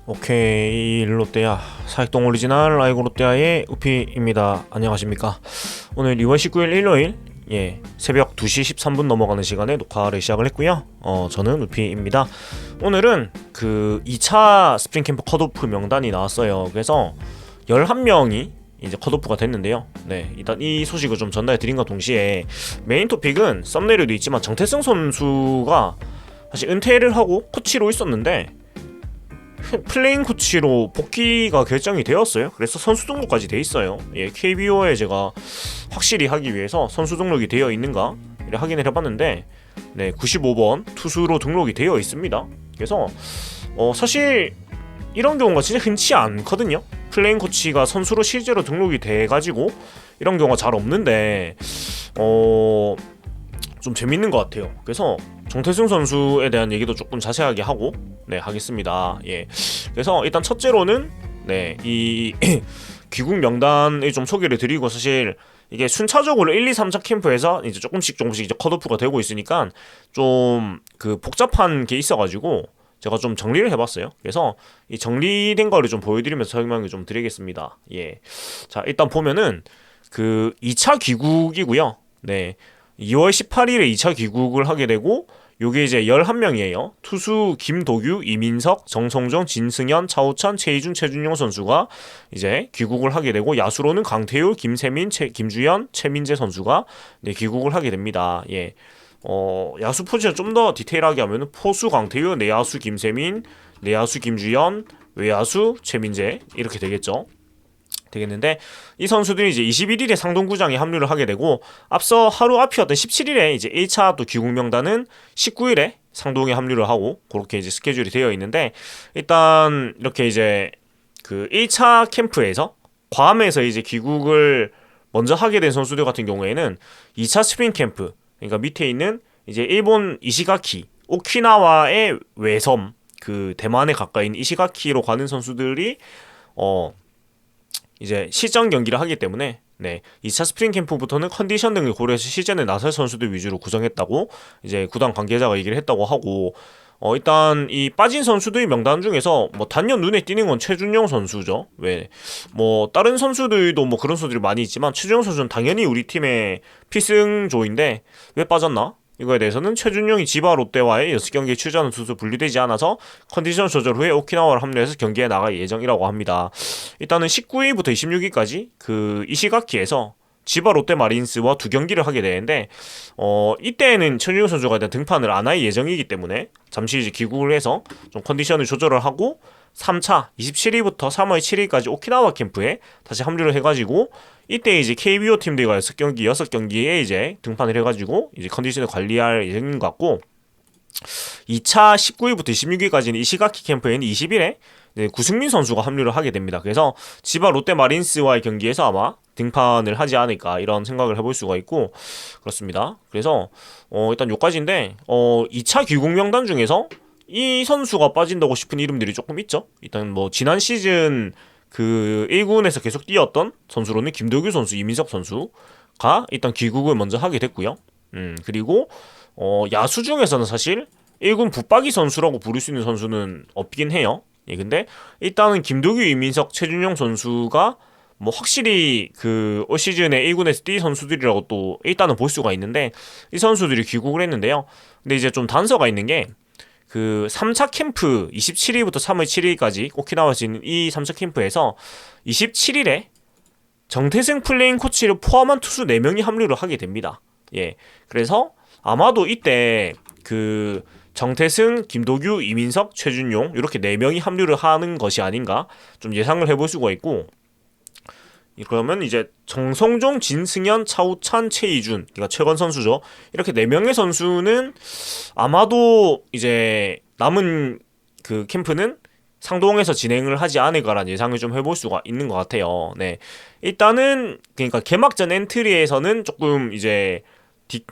오케이 롯데야 사익동 오리지널 라이고 롯데야의 우피입니다. 안녕하십니까. 오늘 2월 19일 일요일 새벽 2시 13분 넘어가는 시간에 녹화를 시작을 했고요. 저는 우피입니다. 오늘은 그 2차 스프링 캠프 컷오프 명단이 나왔어요. 그래서 11명이 이제 컷오프가 됐는데요. 네, 일단 이 소식을 좀 전달해 드린과 동시에 메인 토픽은 썸네일에도 있지만 정태승 선수가 사실 은퇴를 하고 코치로 있었는데 플레잉 코치로 복귀가 결정이 되었어요. 그래서 선수 등록까지 돼 있어요. KBO에 제가 확실히 하기 위해서 선수 등록이 되어 있는가 확인을 해봤는데, 네, 95번 투수로 등록이 되어 있습니다. 그래서 사실 이런 경우가 진짜 흔치 않거든요. 플레잉 코치가 선수로 실제로 등록이 돼가지고 이런 경우가 잘 없는데 좀 재밌는 것 같아요. 그래서 정태승 선수에 대한 얘기도 조금 자세하게 하고 하겠습니다. 그래서 일단 첫째로는 이 귀국 명단을 좀 소개를 드리고, 사실 이게 순차적으로 1, 2, 3차 캠프에서 이제 조금씩 이제 컷오프가 되고 있으니까 좀 그 복잡한 게 있어가지고 제가 좀 정리를 해봤어요. 그래서 이 정리된 거를 좀 보여드리면서 설명을 좀 드리겠습니다. 자, 일단 보면은 그 2차 귀국이고요. 2월 18일에 2차 귀국을 하게 되고, 요게 이제 11명이에요. 투수 김도규, 이민석, 정성종, 진승현, 차우찬, 최희준, 최준용 선수가 이제 귀국을 하게 되고, 야수로는 강태율, 김세민, 김주현, 최민재 선수가 귀국을 하게 됩니다. 야수 포지션 좀 더 디테일하게 하면 포수 강태율, 내야수 김세민, 내야수 김주현, 외야수 최민재 이렇게 되겠는데, 이 선수들이 이제 21일에 상동구장에 합류를 하게 되고, 앞서 하루 앞이었던 17일에 이제 1차 또 귀국 명단은 19일에 상동에 합류를 하고, 그렇게 이제 스케줄이 되어 있는데, 일단 이렇게 이제 그 1차 캠프에서 괌에서 이제 귀국을 먼저 하게 된 선수들 같은 경우에는 2차 스프링 캠프, 그러니까 밑에 있는 이제 일본 이시가키, 오키나와의 외섬, 그 대만에 가까이 있는 이시가키로 가는 선수들이 이제 실전 경기를 하기 때문에 2차 스프링 캠프부터는 컨디션 등을 고려해서 시즌에 나설 선수들 위주로 구성했다고 이제 구단 관계자가 얘기를 했다고 하고, 일단 이 빠진 선수들의 명단 중에서 뭐 단연 눈에 띄는 건 최준용 선수죠. 왜 뭐 다른 선수들도 뭐 그런 선수들이 많이 있지만 최준용 선수는 당연히 우리 팀의 필승조인데 왜 빠졌나? 이거에 대해서는 최준용이 지바 롯데와의 6경기에 출전한 투수 분리되지 않아서 컨디션 조절 후에 오키나와를 합류해서 경기에 나갈 예정이라고 합니다. 일단은 19일부터 26일까지 그 이시가키에서 지바 롯데 마린스와 2경기를 하게 되는데, 이때에는 최준용 선수가 일단 등판을 안 할 예정이기 때문에 잠시 이제 귀국을 해서 좀 컨디션을 조절을 하고 3차 27일부터 3월 7일까지 오키나와 캠프에 다시 합류를 해가지고, 이때 이제 KBO 팀들과 6경기에 이제 등판을 해가지고 이제 컨디션을 관리할 예정인 것 같고, 2차 19일부터 26일까지는 이시가키 캠프에는 20일에 구승민 선수가 합류를 하게 됩니다. 그래서 지바 롯데 마린스와의 경기에서 아마 등판을 하지 않을까 이런 생각을 해볼 수가 있고, 그렇습니다. 그래서 일단 요까지인데 2차 귀국 명단 중에서 이 선수가 빠진다고 싶은 이름들이 조금 있죠. 일단 뭐 지난 시즌 그 1군에서 계속 뛰었던 선수로는 김도규 선수, 이민석 선수가 일단 귀국을 먼저 하게 됐고요. 그리고 야수 중에서는 사실 1군 붙박이 선수라고 부를 수 있는 선수는 없긴 해요. 근데 일단은 김도규, 이민석, 최준용 선수가 뭐 확실히 그 올 시즌에 1군에서 뛴 선수들이라고 또 일단은 볼 수가 있는데, 이 선수들이 귀국을 했는데요. 근데 이제 좀 단서가 있는 게 그 3차 캠프 27일부터 3월 7일까지 오키나와에서 있는 이 3차 캠프에서 27일에 정태승 플레잉 코치를 포함한 투수 4명이 합류를 하게 됩니다. 그래서 아마도 이때 그 정태승, 김도규, 이민석, 최준용 이렇게 4명이 합류를 하는 것이 아닌가 좀 예상을 해볼 수가 있고, 그러면 이제 정성종, 진승현, 차우찬, 최희준, 그러니까 최건 선수죠. 이렇게 4명의 선수는 아마도 이제 남은 그 캠프는 상동에서 진행을 하지 않을까라는 예상을 좀 해볼 수가 있는 것 같아요. 일단은 그러니까 개막전 엔트리에서는 조금 이제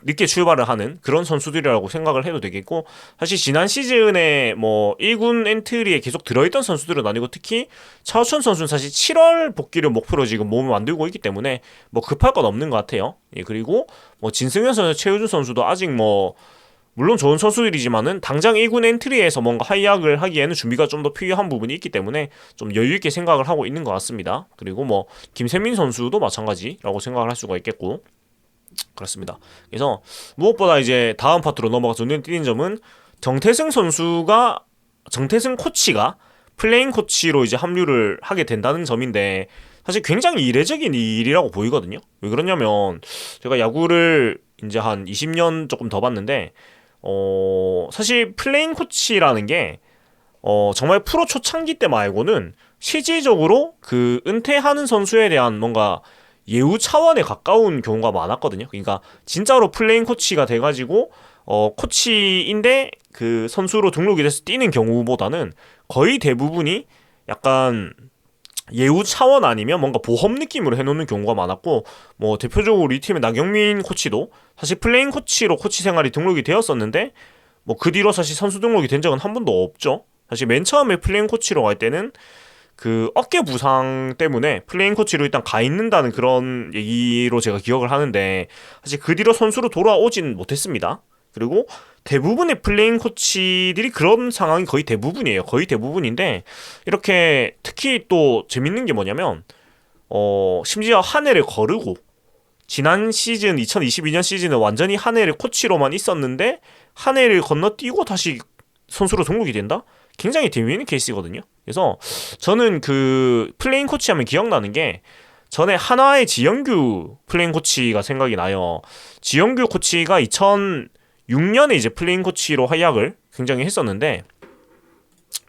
늦게 출발을 하는 그런 선수들이라고 생각을 해도 되겠고, 사실 지난 시즌에 뭐 1군 엔트리에 계속 들어있던 선수들은 아니고, 특히 차우천 선수는 사실 7월 복귀를 목표로 지금 몸을 만들고 있기 때문에 뭐 급할 건 없는 것 같아요. 그리고 뭐 진승현 선수, 최우준 선수도 아직 뭐 물론 좋은 선수들이지만은 당장 1군 엔트리에서 뭔가 활약을 하기에는 준비가 좀 더 필요한 부분이 있기 때문에 좀 여유 있게 생각을 하고 있는 것 같습니다. 그리고 뭐 김세민 선수도 마찬가지라고 생각을 할 수가 있겠고 그렇습니다. 그래서 무엇보다 이제 다음 파트로 넘어가서 눈에 띄는 점은 정태승 코치가 플레잉 코치로 이제 합류를 하게 된다는 점인데 사실 굉장히 이례적인 일이라고 보이거든요. 왜 그러냐면 제가 야구를 이제 한 20년 조금 더 봤는데 사실 플레잉 코치라는 게 정말 프로 초창기 때 말고는 실질적으로 그 은퇴하는 선수에 대한 뭔가 예우 차원에 가까운 경우가 많았거든요. 그러니까 진짜로 플레잉 코치가 돼가지고 코치인데 그 선수로 등록이 돼서 뛰는 경우보다는 거의 대부분이 약간 예우 차원 아니면 뭔가 보험 느낌으로 해놓는 경우가 많았고 뭐 대표적으로 우리 팀의 나경민 코치도 사실 플레잉 코치로 코치 생활이 등록이 되었었는데 뭐 그 뒤로 사실 선수 등록이 된 적은 한 번도 없죠. 사실 맨 처음에 플레잉 코치로 갈 때는 그 어깨 부상 때문에 플레잉 코치로 일단 가 있는다는 그런 얘기로 제가 기억을 하는데 사실 그 뒤로 선수로 돌아오진 못했습니다. 그리고 대부분의 플레잉 코치들이 그런 상황이 거의 대부분이에요. 거의 대부분인데 이렇게 특히 또 재밌는 게 뭐냐면 심지어 한 해를 거르고 지난 시즌 2022년 시즌은 완전히 한 해를 코치로만 있었는데 한 해를 건너뛰고 다시 선수로 등록이 된다? 굉장히 재미있는 케이스거든요. 그래서 저는 그 플레잉 코치 하면 기억나는 게 전에 한화의 지영규 플레잉 코치가 생각이 나요. 지영규 코치가 2006년에 이제 플레잉 코치로 활약을 굉장히 했었는데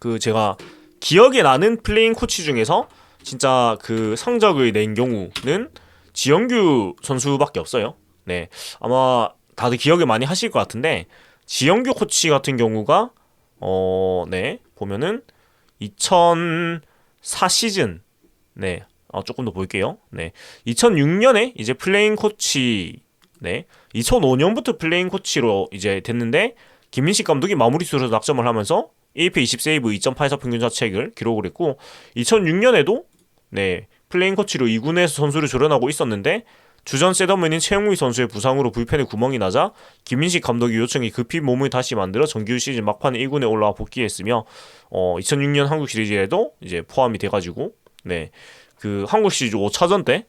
그 제가 기억에 나는 플레잉 코치 중에서 진짜 그 성적을 낸 경우는 지영규 선수밖에 없어요. 네, 아마 다들 기억을 많이 하실 것 같은데 지영규 코치 같은 경우가 네, 보면은 2004 시즌, 네, 조금 더 볼게요. 네, 2006년에 이제 플레잉 코치, 네, 2005년부터 플레잉 코치로 이제 됐는데 김민식 감독이 마무리 수로 낙점을 하면서 1회 20세이브 2.84 평균 자책을 기록을 했고 2006년에도 네, 플레잉 코치로 2군에서 선수를 조련하고 있었는데 주전 셋업맨인 최영무희 선수의 부상으로 불펜에 구멍이 나자 김민식 감독의 요청이 급히 몸을 다시 만들어 정규 시즌 막판에 1군에 올라와 복귀했으며 2006년 한국 시리즈에도 이제 포함이 돼가지고 네, 그 한국 시리즈 5차전 때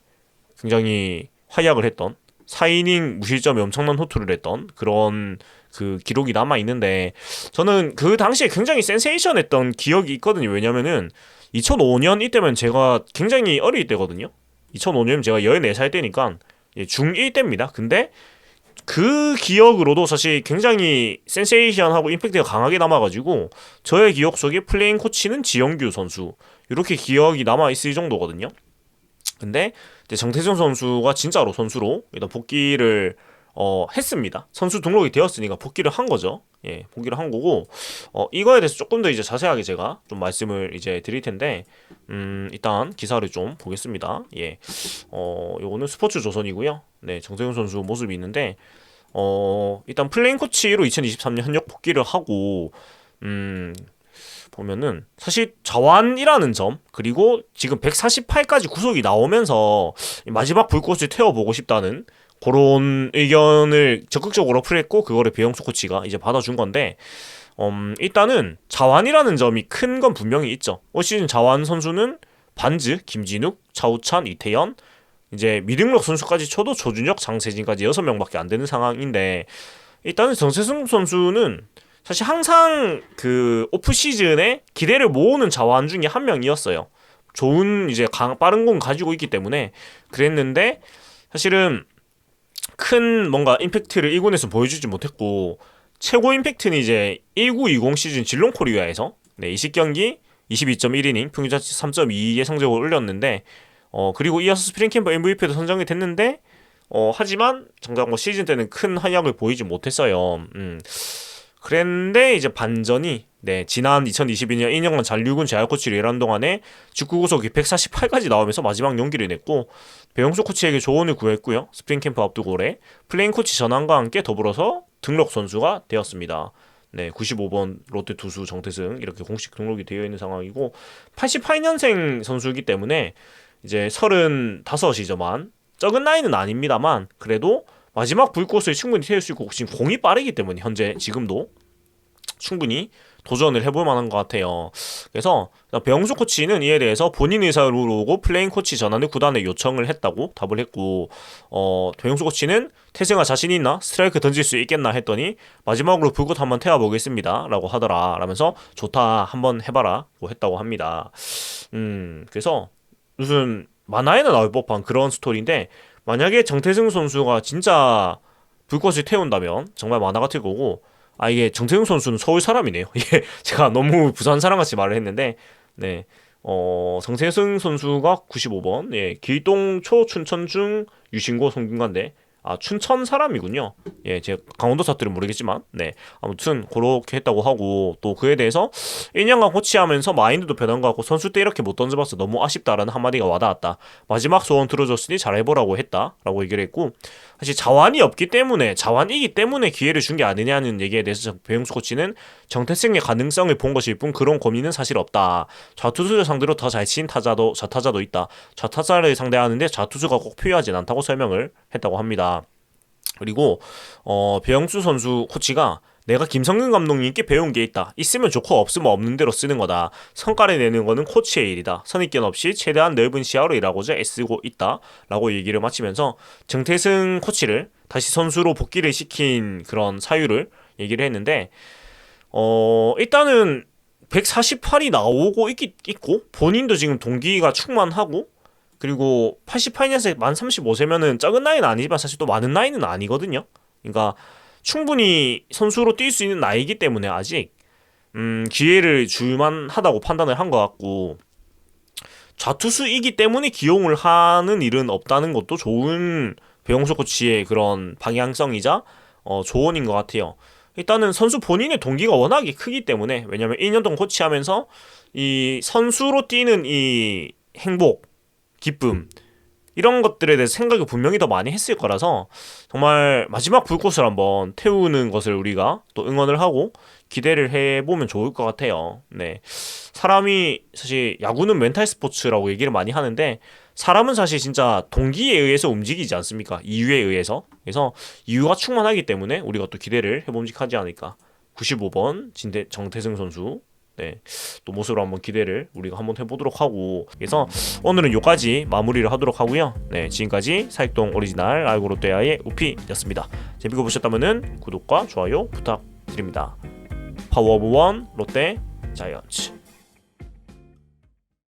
굉장히 활약을 했던 4이닝 무실점에 엄청난 호투를 했던 그런 그 기록이 남아 있는데 저는 그 당시에 굉장히 센세이션했던 기억이 있거든요. 왜냐면은 2005년 이때면 제가 굉장히 어릴 때거든요. 2005년 제가 14살 때니까 중1 때입니다. 근데 그 기억으로도 사실 굉장히 센세이션하고 임팩트가 강하게 남아가지고 저의 기억 속에 플레잉 코치는 지영규 선수 이렇게 기억이 남아있을 정도거든요. 근데 이제 정태승 선수가 진짜로 선수로 일단 복귀를 했습니다. 선수 등록이 되었으니까 복귀를 한 거죠. 예, 복귀를 한 거고 이거에 대해서 조금 더 이제 자세하게 제가 좀 말씀을 이제 드릴 텐데 일단 기사를 좀 보겠습니다. 예, 요거는 스포츠 조선이고요. 네, 정태승 선수 모습이 있는데 일단 플레잉 코치로 2023년 현역 복귀를 하고 보면은 사실 자완이라는 점 그리고 지금 148까지 구속이 나오면서 마지막 불꽃을 태워보고 싶다는 그런 의견을 적극적으로 풀했고 그거를 배영수 코치가 이제 받아준 건데 일단은 자완이라는 점이 큰 건 분명히 있죠. 올 시즌 자완 선수는 반즈, 김진욱, 차우찬, 이태현 이제 미등록 선수까지 쳐도 조준혁, 장세진까지 6명밖에 안 되는 상황인데 일단은 정세승 선수는 사실 항상 그 오프 시즌에 기대를 모으는 자완 중에 한 명이었어요. 좋은 이제 빠른 공 가지고 있기 때문에 그랬는데 사실은 큰 뭔가 임팩트를 1군에서 보여주지 못했고 최고 임팩트는 이제 1920 시즌 질롱 코리아에서 네, 20경기 22.1이닝 평균 자책 3.2의 성적을 올렸는데 그리고 이어서 스프링 캠프 MVP도 선정이 됐는데 하지만 정작 뭐 시즌 때는 큰 활약을 보이지 못했어요. 그랬는데 이제 반전이 네, 지난 2022년 2년간 잔류군 재활코치를 일하는 동안에 직구 구속이 148까지 나오면서 마지막 용기를 냈고 배영수 코치에게 조언을 구했고요. 스프링캠프 앞두고 올해 플레잉 코치 전환과 함께 더불어서 등록 선수가 되었습니다. 네, 95번 롯데 투수 정태승 이렇게 공식 등록이 되어 있는 상황이고 88년생 선수이기 때문에 이제 35이죠만 적은 나이는 아닙니다만 그래도 마지막 불꽃을 충분히 태울 수 있고 지금 공이 빠르기 때문에 현재 지금도 충분히 도전을 해볼 만한 것 같아요. 그래서 배영수 코치는 이에 대해서 본인 의사로 오고 플레인 코치 전환을 구단에 요청을 했다고 답을 했고, 배영수 코치는 태승아 자신 있나? 스트라이크 던질 수 있겠나? 했더니 마지막으로 불꽃 한번 태워보겠습니다 라고 하더라 라면서 좋다 한번 해봐라 고 했다고 합니다. 그래서 무슨 만화에나 나올 법한 그런 스토리인데, 만약에 정태승 선수가 진짜 불꽃을 태운다면 정말 만화 같을 거고, 이게 정태웅 선수는 서울 사람이네요. 이게 제가 너무 부산 사람같이 말을 했는데, 네, 정태승 선수가 95번, 예, 길동 초춘천중 유신고 송균관대, 춘천 사람이군요. 예, 제가 강원도 사투리 모르겠지만, 네, 아무튼 그렇게 했다고 하고, 또 그에 대해서 1년간 코치하면서 마인드도 변한 것 같고 선수 때 이렇게 못 던져봤어 너무 아쉽다라는 한마디가 와닿았다. 마지막 소원 들어줬으니 잘해보라고 했다라고 얘기를 했고, 사실 자완이기 때문에 기회를 준 게 아니냐는 얘기에 대해서 배영수 코치는 정태승의 가능성을 본 것일 뿐 그런 고민은 사실 없다. 좌투수를 상대로 더 잘 친 좌타자도 있다. 좌타자를 상대하는데 좌투수가 꼭 필요하진 않다고 설명을 했다고 합니다. 그리고 배영수 선수 코치가 내가 김성근 감독님께 배운 게 있다. 있으면 좋고 없으면 없는 대로 쓰는 거다. 성과를 내는 거는 코치의 일이다. 선입견 없이 최대한 넓은 시야로 일하고자 애쓰고 있다. 라고 얘기를 마치면서 정태승 코치를 다시 선수로 복귀를 시킨 그런 사유를 얘기를 했는데, 일단은 148이 나오고 있고 본인도 지금 동기가 충만하고, 그리고 88년생 만 35세면은 적은 나이는 아니지만 사실 또 많은 나이는 아니거든요. 그러니까 충분히 선수로 뛸 수 있는 나이기 때문에 아직 기회를 줄만 하다고 판단을 한 것 같고, 좌투수이기 때문에 기용을 하는 일은 없다는 것도 좋은 배용수 코치의 그런 방향성이자 조언인 것 같아요. 일단은 선수 본인의 동기가 워낙에 크기 때문에, 왜냐면 1년 동안 코치하면서 이 선수로 뛰는 이 행복, 기쁨, 이런 것들에 대해서 생각을 분명히 더 많이 했을 거라서 정말 마지막 불꽃을 한번 태우는 것을 우리가 또 응원을 하고 기대를 해보면 좋을 것 같아요. 네, 사람이 사실 야구는 멘탈 스포츠라고 얘기를 많이 하는데, 사람은 사실 진짜 동기에 의해서 움직이지 않습니까? 이유에 의해서. 그래서 이유가 충만하기 때문에 우리가 또 기대를 해봄직하지 않을까. 95번 정태승 선수, 네, 또 모습으로 한번 기대를 우리가 한번 해보도록 하고, 그래서 오늘은 요까지 마무리를 하도록 하고요. 네, 지금까지 사익동 오리지널 알고 롯데아의 우피였습니다. 재밌게 보셨다면은 구독과 좋아요 부탁드립니다. 파워 오브 원 롯데 자이언츠.